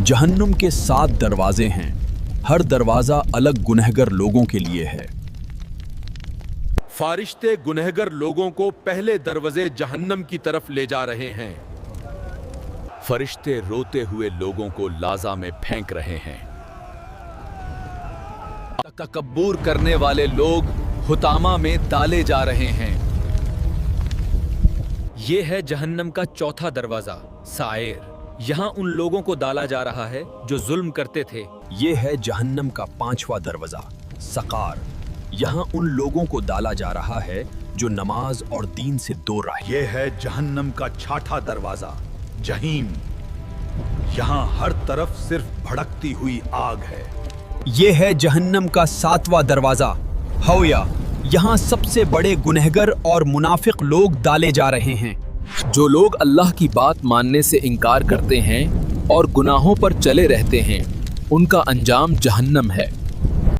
जहन्नुम के 7 दरवाजे हैं। हर दरवाजा अलग गुनहगर लोगों के लिए है। फारिश्ते गुनहगर लोगों को पहले दरवाजे जहन्नम की तरफ ले जा रहे हैं। फरिश्ते रोते हुए लोगों को लाजा में फेंक रहे हैं। तकब्बुर करने वाले लोग हुतामा में डाले जा रहे हैं। ये है जहन्नम का चौथा दरवाजा सायर। यहाँ उन लोगों को डाला जा रहा है जो जुल्म करते थे। ये है जहन्नम का 5वां दरवाजा सकार। यहाँ उन लोगों को डाला जा रहा है जो नमाज और दीन से दूर रहे। ये है जहन्नम का 6वां दरवाजा जहीम। यहाँ हर तरफ सिर्फ भड़कती हुई आग है। ये है जहन्नम का 7वां दरवाजा हौया। यहाँ सबसे बड़े गुनहगर और मुनाफिक लोग डाले जा रहे हैं। जो लोग अल्लाह की बात मानने से इनकार करते हैं और गुनाहों पर चले रहते हैं, उनका अंजाम जहन्नम है।